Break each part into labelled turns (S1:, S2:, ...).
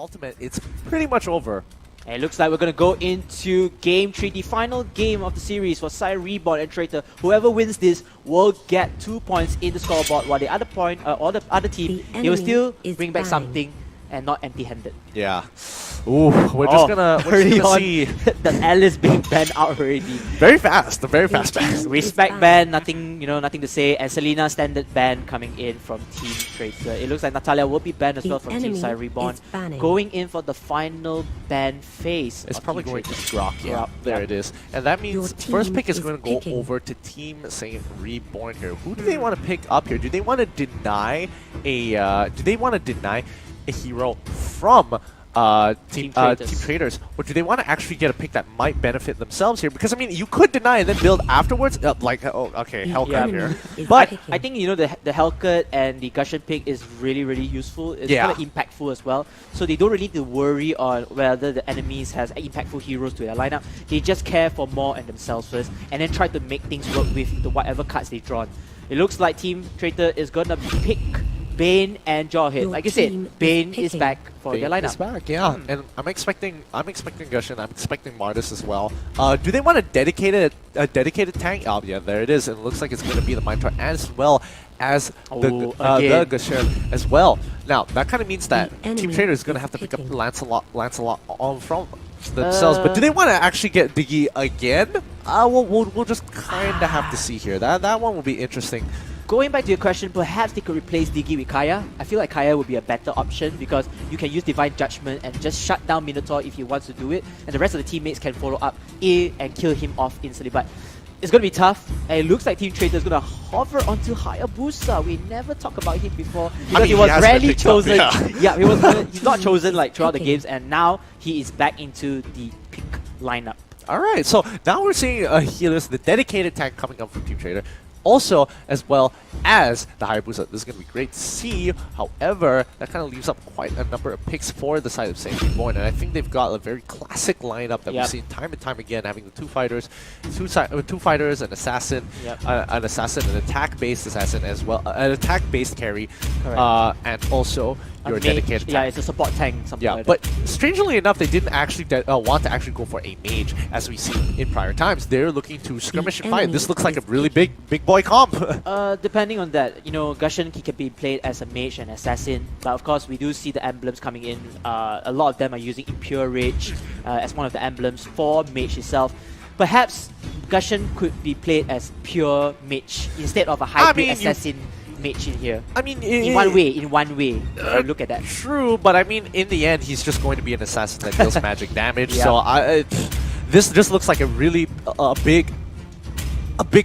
S1: ultimate, it's pretty much over.
S2: And it looks like we're going to go into Game 3, the final game of the series for Saiyan Reborn and Traitor. Whoever wins this will get 2 points in the scoreboard, while the other other team, they will still bring back something and not empty-handed.
S1: Yeah. Ooh, we're just gonna see
S2: the Alice being banned out already.
S1: Very fast, a very fast ban.
S2: Respect ban, nothing, nothing to say. And Selena standard ban coming in from Team Traitor. It looks like Natalia will be banned as well from Team Saiyan Reborn. Going in for the final ban phase.
S1: It's probably going to Grok. Yeah, there it is. And that means first pick is going to go over to Team Saiyan Reborn here. Who do they want to pick up here? Do they want to deny a? Do they want to deny a hero from Team Traitors, or do they want to actually get a pick that might benefit themselves here? Because I mean, you could deny and then build afterwards. Like, oh, okay, Hellcat here.
S2: But I think the Hellcat and the Gushon pick is really useful. It's kind of impactful as well. So they don't really need to worry on whether the enemies has impactful heroes to their lineup. They just care for more and themselves first, and then try to make things work with the whatever cards they've drawn. It looks like Team Traitor is gonna pick Bane and Jawhead. Like I said, Bane is back for their lineup.
S1: Is back, yeah. And I'm expecting Gushon. I'm expecting Martis as well. Do they want a dedicated tank? Oh yeah, there it is. And it looks like it's going to be the Minotaur as well as the Gushon as well. Now that kind of means that Team Traitor is going to have to pick up Lancelot on from themselves. But do they want to actually get Diggy again? We'll just kind of have to see here. That one will be interesting.
S2: Going back to your question, perhaps they could replace Diggy with Kaya. I feel like Kaya would be a better option because you can use Divine Judgment and just shut down Minotaur if he wants to do it, and the rest of the teammates can follow up and kill him off instantly. But it's going to be tough, and it looks like Team Traitor is going to hover onto Hayabusa. We never talked about him before because he was rarely chosen. He's not chosen like throughout the games, and now he is back into the pick lineup.
S1: Alright, so now we're seeing healers, the dedicated tank coming up from Team Traitor. Also, as well as the Hayabusa. This is going to be great to see. However, that kind of leaves up quite a number of picks for the side of Saiyan Reborn, and I think they've got a very classic lineup that we've seen time and time again, having the two fighters, an assassin, an attack-based assassin as well, an attack-based carry, and also your dedicated tank.
S2: Yeah, it's a support tank. Like
S1: but strangely enough, they didn't actually want to actually go for a mage, as we've seen in prior times. They're looking to skirmish and fight. This looks like a really big boy comp.
S2: Depending on that, Gushon can be played as a mage and assassin, but of course we do see the emblems coming in. A lot of them are using Impure Rage as one of the emblems for mage itself. Perhaps Gushon could be played as pure mage instead of a hybrid assassin mage in here. I mean, in one way. Look at that.
S1: True, but I mean, in the end, he's just going to be an assassin that deals magic damage. So this just looks like a really big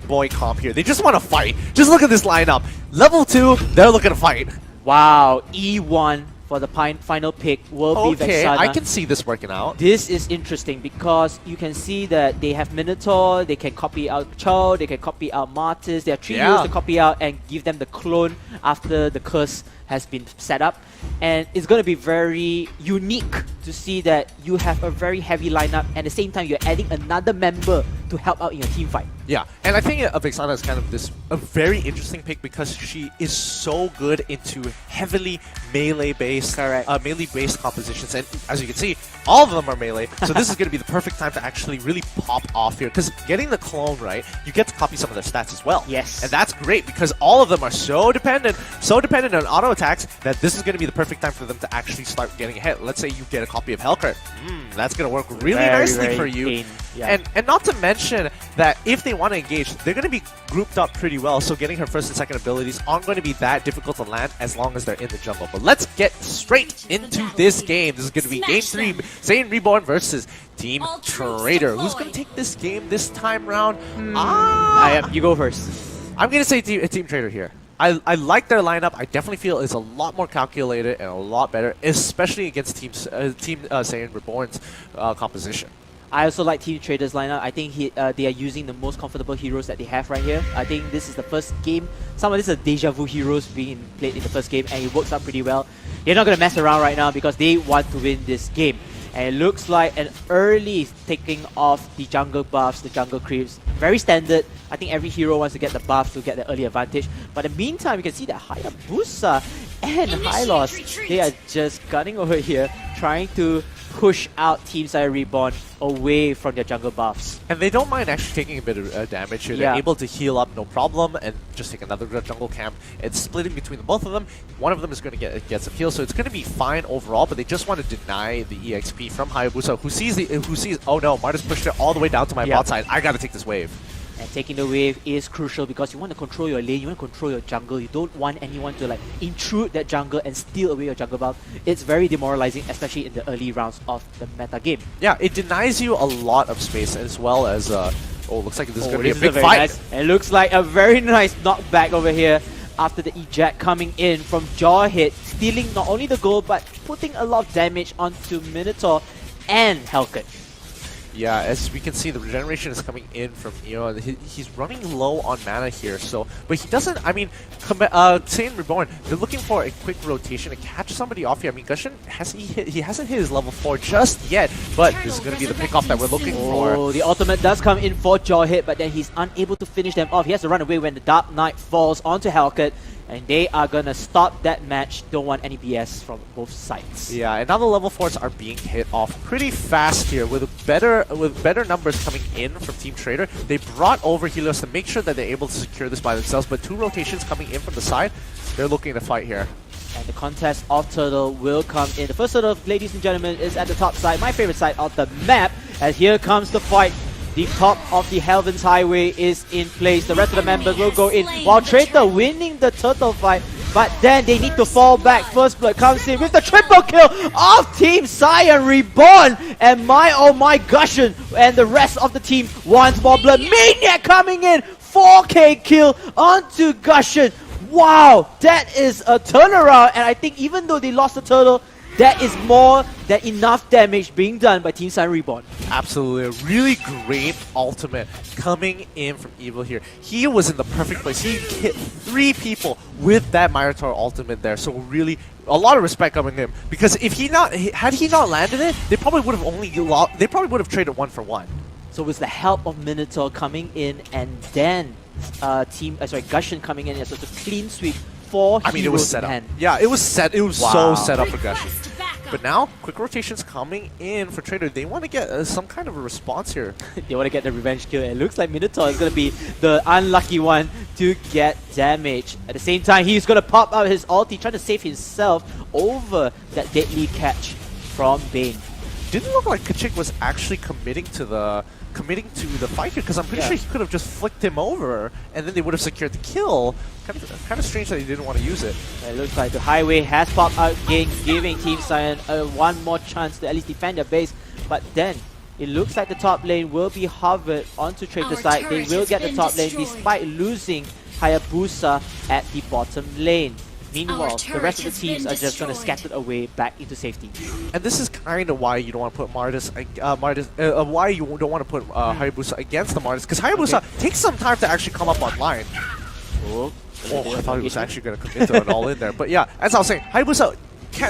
S1: boy comp here. They just want to fight. Just look at this lineup. Level 2, they're looking to fight.
S2: Wow, E1 for the final pick will be Vexana.
S1: I can see this working out.
S2: This is interesting because you can see that they have Minotaur, they can copy out Cho, they can copy out Martis. There are 3 heroes to copy out and give them the clone after the curse has been set up. And it's going to be very unique to see that you have a very heavy lineup and at the same time you're adding another member to help out in your team fight.
S1: Yeah, and I think Vexana is kind of a very interesting pick because she is so good into heavily melee-based compositions, and as you can see, all of them are melee. So this is going to be the perfect time to actually really pop off here because getting the clone right, you get to copy some of their stats as well.
S2: Yes,
S1: and that's great because all of them are so dependent on auto attacks that this is going to be the perfect time for them to actually start getting ahead. Let's say you get a copy of Hellcat. That's going to work really nicely for you. And not to mention that if they want to engage, they're going to be grouped up pretty well, so getting her first and second abilities aren't going to be that difficult to land as long as they're in the jungle. But let's get straight into this game. This is going to be Game 3, Saiyan Reborn versus Team Traitor. Who's going to take this game this time round?
S2: You go first.
S1: I'm going to say Team Traitor here. I like their lineup. I definitely feel it's a lot more calculated and a lot better, especially against Team Saiyan Reborn's composition.
S2: I also like Team Traitor's lineup. I think they are using the most comfortable heroes that they have right here. I think this is the first game. Some of these are deja vu heroes being played in the first game, and it works out pretty well. They're not going to mess around right now because they want to win this game. And it looks like an early taking off the jungle buffs, the jungle creeps. Very standard. I think every hero wants to get the buffs to get the early advantage. But in the meantime, you can see that Hayabusa and Hylos, they are just gunning over here, trying to push out Team Saiyan Reborn away from their jungle buffs.
S1: And they don't mind actually taking a bit of damage here. They're able to heal up no problem and just take another jungle camp. It's splitting between the both of them. One of them is going to get some heals, so it's going to be fine overall, but they just want to deny the EXP from Hayabusa, who sees, oh no, Martis pushed it all the way down to my bot side. I got to take this wave.
S2: And taking the wave is crucial because you want to control your lane, you want to control your jungle. You don't want anyone to like intrude that jungle and steal away your jungle buff. It's very demoralizing, especially in the early rounds of the meta game. Yeah,
S1: it denies you a lot of space as well as, oh, looks like this is going to be a big fight.
S2: Nice, it looks like a very nice knockback over here after the eject coming in from Jawhead, stealing not only the gold but putting a lot of damage onto Minotaur and Hellcat.
S1: Yeah, as we can see, the regeneration is coming in from Eo. He's running low on mana here, so but he doesn't. I mean, Saiyan Reborn, they're looking for a quick rotation to catch somebody off here. I mean, Gushin he hasn't hit his level 4 just yet, but this is going to be the pickoff that we're looking for.
S2: Oh, the ultimate does come in for Jawhead, but then he's unable to finish them off. He has to run away when the Dark Knight falls onto Hellcat. And they are gonna stop that match. Don't want any BS from both sides.
S1: Yeah, and now the level 4s are being hit off pretty fast here with better numbers coming in from Team Traitor. They brought over Helios to make sure that they're able to secure this by themselves, but 2 rotations coming in from the side. They're looking to fight here.
S2: And the contest of Turtle will come in. The first Turtle, ladies and gentlemen, is at the top side, my favorite side of the map. As here comes the fight. The top of the Heaven's Highway is in place. The rest of the members will go in while Traitor winning the turtle fight. But then they need to fall back. First Blood comes in with the triple kill of Team Saiyan Reborn. And my oh my Gushin and the rest of the team wants more blood. Maniac coming in. 4K kill onto Gushin. Wow, that is a turnaround. And I think even though they lost the turtle, that is more than enough damage being done by Team Saiyan Reborn.
S1: Absolutely, a really great ultimate coming in from Evil here. He was in the perfect place. He hit 3 people with that Minotaur ultimate there. So really, a lot of respect coming in. Because if had he not landed it, they probably would have traded 1 for 1.
S2: So with the help of Minotaur coming in and then Gushin coming in as a clean sweep.
S1: I mean, it was set up. Yeah, it was set. It was so set up for Gushin. But now, quick rotations coming in for Traitor. They want to get some kind of a response here.
S2: They want to get the revenge kill. It looks like Minotaur is going to be the unlucky one to get damage. At the same time, he's going to pop out his ulti, trying to save himself over that deadly catch from Bane.
S1: Didn't look like Kachik was actually committing to the fight here, because I'm pretty sure he could have just flicked him over and then they would have secured the kill. Kind of strange that he didn't want to use it.
S2: It looks like the highway has popped out again, giving Team Saiyan one more chance to at least defend their base. But then it looks like the top lane will be hovered onto Traitor's side. They will get the top lane despite losing Hayabusa at the bottom lane. Meanwhile, the rest of the teams are just going to scatter away back into safety.
S1: And this is kind of why you don't want to put why you don't want to put Hayabusa against the Martis, because Hayabusa takes some time to actually come up online. Oh, I thought he was actually going to commit to it all in there. But yeah, as I was saying, Hayabusa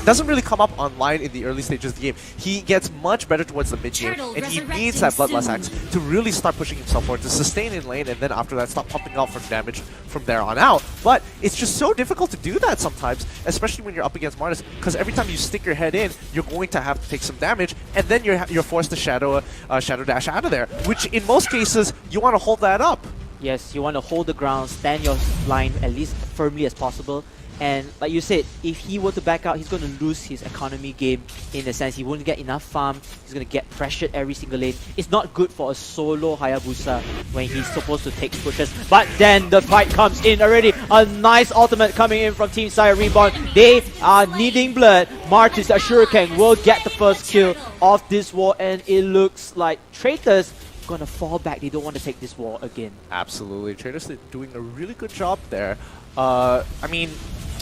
S1: doesn't really come up online in the early stages of the game. He gets much better towards the mid game, and he needs that Bloodlust Axe to really start pushing himself forward, to sustain in lane, and then after that stop pumping out for damage from there on out. But it's just so difficult to do that sometimes, especially when you're up against Martis, because every time you stick your head in, you're going to have to take some damage, and then you're forced to shadow dash out of there, which in most cases, you want to hold that up.
S2: Yes, you want to hold the ground, stand your line at least firmly as possible. And like you said, if he were to back out, he's going to lose his economy game in the sense he won't get enough farm. He's going to get pressured every single lane. It's not good for a solo Hayabusa when he's supposed to take pushes. But then the fight comes in already. A nice ultimate coming in from Team Saiyan Reborn. They are needing blood. Martis Shuriken will get the first kill of this war, and it looks like Traitor's gonna fall back. They don't want to take this war again.
S1: Absolutely. Traitor's doing a really good job there. I mean,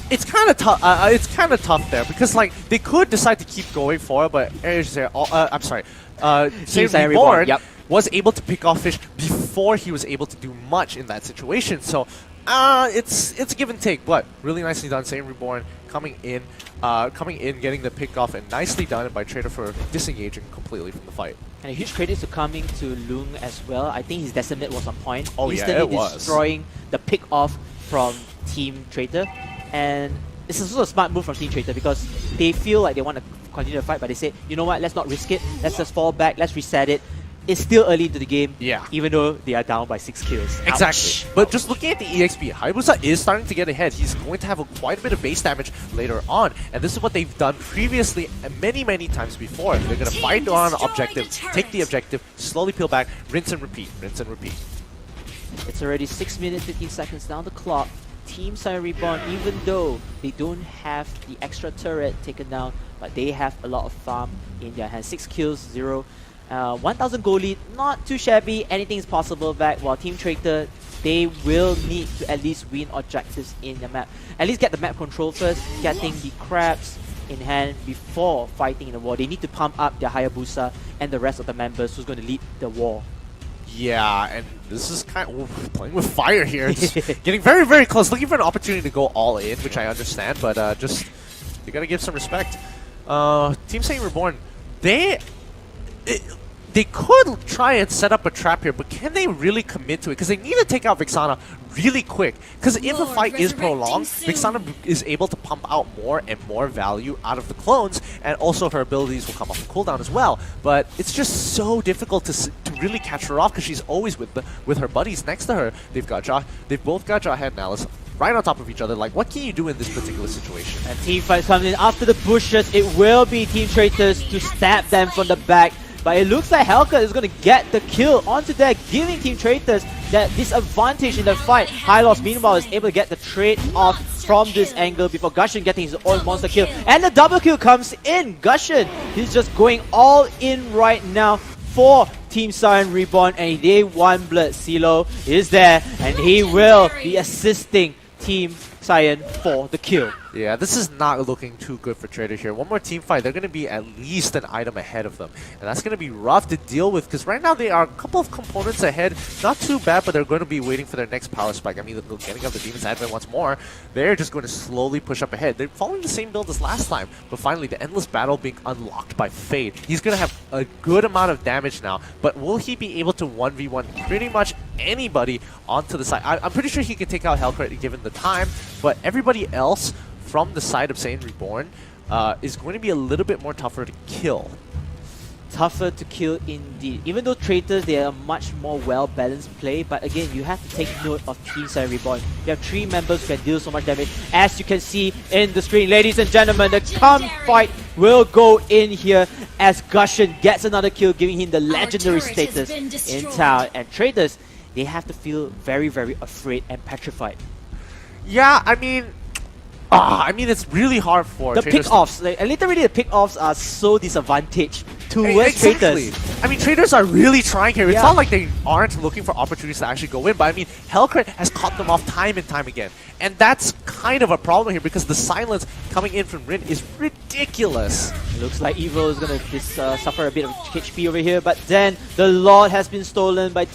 S1: it's kind of tough. It's kind of tough there because like they could decide to keep going for it, but I'm sorry. Saiyan Reborn was able to pick off Fish before he was able to do much in that situation. So it's a give and take, but really nicely done. Saiyan Reborn coming in, getting the pick off, and nicely done by Traitor for disengaging completely from the fight.
S2: And a huge credit to coming to Lung as well. I think his Decimate was on point.
S1: Oh
S2: instantly
S1: yeah, it was.
S2: Destroying the pick off from Team Traitor. And it's also a smart move from Team Traitor because they feel like they want to continue to fight, but they said, you know what, let's not risk it. Let's just fall back. Let's reset it. It's still early into the game, even though they are down by 6 kills.
S1: Exactly.
S2: Ouch.
S1: But just looking at the EXP, Hayabusa is starting to get ahead. He's going to have quite a bit of base damage later on. And this is what they've done previously many, many times before. They're going to fight on objective, take the objective, slowly peel back, rinse and repeat, rinse and repeat.
S2: It's already 6 minutes, 15 seconds down the clock. Team Saiyan Reborn, even though they don't have the extra turret taken down, but they have a lot of farm in their hands. 6 kills, 0. 1000 gold lead, not too shabby, anything is possible back, while Team Traitor, they will need to at least win objectives in the map. At least get the map control first, getting the crabs in hand before fighting in the war. They need to pump up their Hayabusa and the rest of the members who's going to lead the war.
S1: Yeah, and this is kind of playing with fire here. It's getting very, very close, looking for an opportunity to go all in, which I understand, but just, you gotta give some respect. Team Saiyan Reborn, they could try and set up a trap here, but can they really commit to it? Because they need to take out Vixana really quick. Because if the fight is prolonged, Vixana is able to pump out more and more value out of the clones, and also her abilities will come off the cooldown as well. But it's just so difficult to really catch her off because she's always with her buddies next to her. They've both got Jawhead and Alice right on top of each other. Like, what can you do in this particular situation?
S2: And team fight comes in after the bushes. It will be Team Traitors to stab them from the back. But it looks like Hellcat is going to get the kill onto that, giving Team Traitors that disadvantage in the fight. Hylos, meanwhile, is able to get the trade off from this angle before Gushin getting his own monster kill. And the double kill comes in. Gushin, he's just going all in right now for Team Saiyan Reborn, and they won blood. CeeLo is there, and he will be assisting Team Saiyan for the kill.
S1: Yeah, this is not looking too good for Traitor here. One more team fight, they're going to be at least an item ahead of them. And that's going to be rough to deal with because right now they are a couple of components ahead. Not too bad, but they're going to be waiting for their next power spike. I mean, they're getting up the Demon's Advent once more. They're just going to slowly push up ahead. They're following the same build as last time, but finally the Endless Battle being unlocked by Fade. He's going to have a good amount of damage now, but will he be able to 1v1 pretty much anybody onto the side? I'm pretty sure he can take out Hellcat given the time, but everybody else from the side of Saiyan Reborn is going to be a little bit more tougher to kill.
S2: Tougher to kill indeed. Even though Traitors, they are a much more well-balanced play, but again, you have to take note of Team Saiyan Reborn. You have 3 members who can deal so much damage. As you can see in the screen, ladies and gentlemen, the come fight will go in here as Gushin gets another kill, giving him the legendary status in town. And Traitors, they have to feel very, very afraid and petrified.
S1: Yeah, I mean, it's really hard for
S2: the pick-offs. Like, literally, the pick-offs are so disadvantaged towards Traitors.
S1: I mean, Traitors are really trying here. It's not like they aren't looking for opportunities to actually go in, but I mean, Hellcat has caught them off time and time again. And that's kind of a problem here because the silence coming in from Rin is ridiculous.
S2: It looks like Evo is going to suffer a bit of HP over here, but then the Lord has been stolen by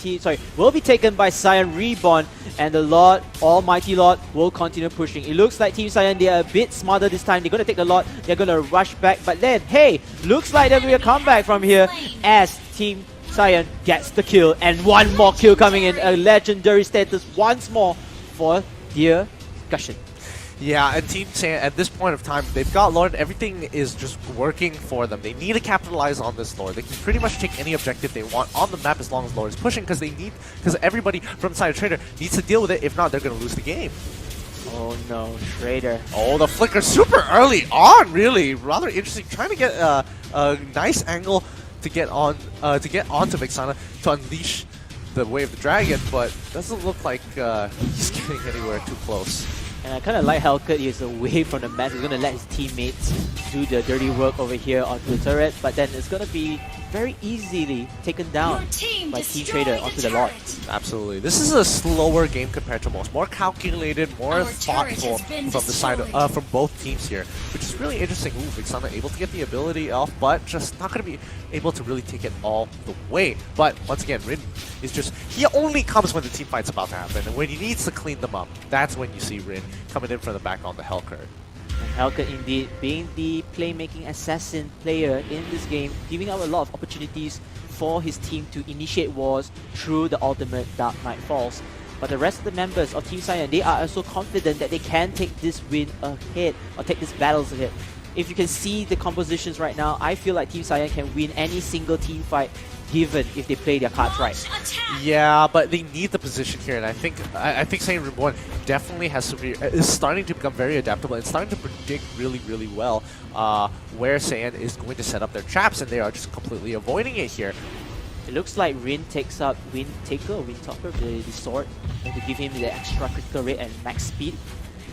S2: will be taken by Saiyan Reborn, and the Lord, Almighty Lord, will continue pushing. It looks like Team Saiyan, they are a bit smarter this time. They're going to take the Lord, they're going to rush back, but then, hey, looks like there'll be a comeback from here as Team Saiyan gets the kill, and one more kill coming in, a legendary status once more for dear Gushin.
S1: Yeah, and Team Saiyan, at this point of time, they've got Lord. Everything is just working for them. They need to capitalize on this Lord. They can pretty much take any objective they want on the map as long as Lord is pushing, because everybody from the side of Traitor needs to deal with it. If not, they're going to lose the game.
S2: Oh no, Traitor.
S1: Oh, the flicker super early on, really. Rather interesting. Trying to get a nice angle to get on onto Vixana to unleash the Way of the Dragon, but doesn't look like he's getting anywhere too close.
S2: And I kind of like Hellcat, he's away from the match. He's going to let his teammates do the dirty work over here onto the turret, but then it's going to be very easily taken down by Team Traitor onto the Lord.
S1: Absolutely. This is a slower game compared to most. More calculated, more thoughtful from the side of, from both teams here, which is really interesting. Ooh, Vixana able to get the ability off, but just not going to be able to really take it all the way. But once again, Rin is just, he only comes when the team fight's about to happen, and when he needs to clean them up, that's when you see Rin coming in from the back on the Hellcat.
S2: Hellcat indeed being the playmaking assassin player in this game, giving out a lot of opportunities for his team to initiate wars through the ultimate Dark Knight Falls. But the rest of the members of Team Saiyan, they are also confident that they can take this win ahead, or take these battles ahead. if you can see the compositions right now, I feel like Team Saiyan can win any single team fight given if they play their cards right.
S1: Yeah, but they need the position here, and I think Saiyan Reborn definitely is starting to become very adaptable and starting to predict really well where Saiyan is going to set up their traps, and they are just completely avoiding it here.
S2: It looks like Rin takes up Windtaker or Windtalker, the sword, to give him the extra critical rate and max speed.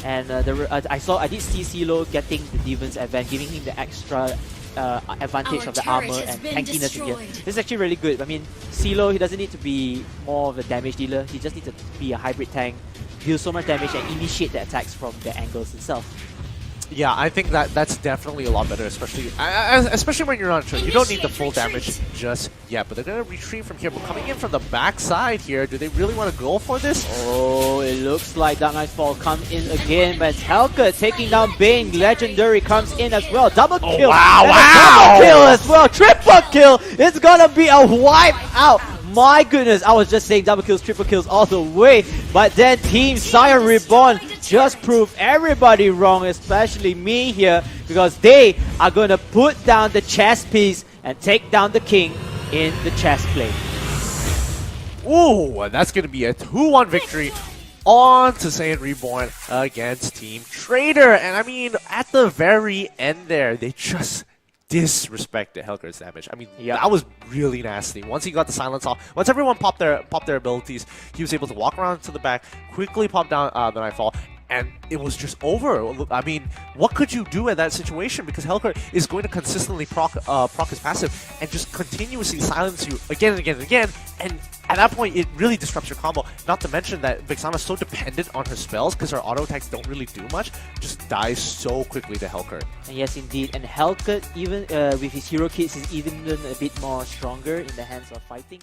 S2: And I did see CeeLo getting the Demon's Advent, giving him the extra advantage of the armor and tankiness again. This is actually really good. I mean, CeeLo, he doesn't need to be more of a damage dealer. He just needs to be a hybrid tank, deal so much damage and initiate the attacks from the angles itself.
S1: Yeah, I think that's definitely a lot better, especially when you're not sure. You don't need the full damage just yet, but they're going to retreat from here. But coming in from the backside here, do they really want to go for this?
S2: Oh, it looks like Dark Knight's Fall comes in again, but Helka taking down Bane. Legendary comes in as well. Double kill.
S1: Wow!
S2: Triple kill as well. Triple kill. It's gonna be a wipe out. My goodness, I was just saying double kills, triple kills all the way. But then Team Saiyan Reborn just proved everybody wrong, especially me here, because they are going to put down the chess piece and take down the king in the chess play.
S1: Ooh, that's going to be a 2-1 victory on to Saiyan Reborn against Team Traitor. And I mean, at the very end there, they just disrespected Helker's damage. I mean, that was really nasty. Once he got the silence off, once everyone popped their abilities, he was able to walk around to the back, quickly pop down the Nightfall, and it was just over. I mean, what could you do in that situation? Because Helker is going to consistently proc his passive and just continuously silence you again and again and again, and at that point, it really disrupts your combo. Not to mention that Vexana is so dependent on her spells because her auto attacks don't really do much, just dies so quickly to Helker.
S2: And yes, indeed. And Helker, even with his hero kits, is even a bit more stronger in the hands of fighting.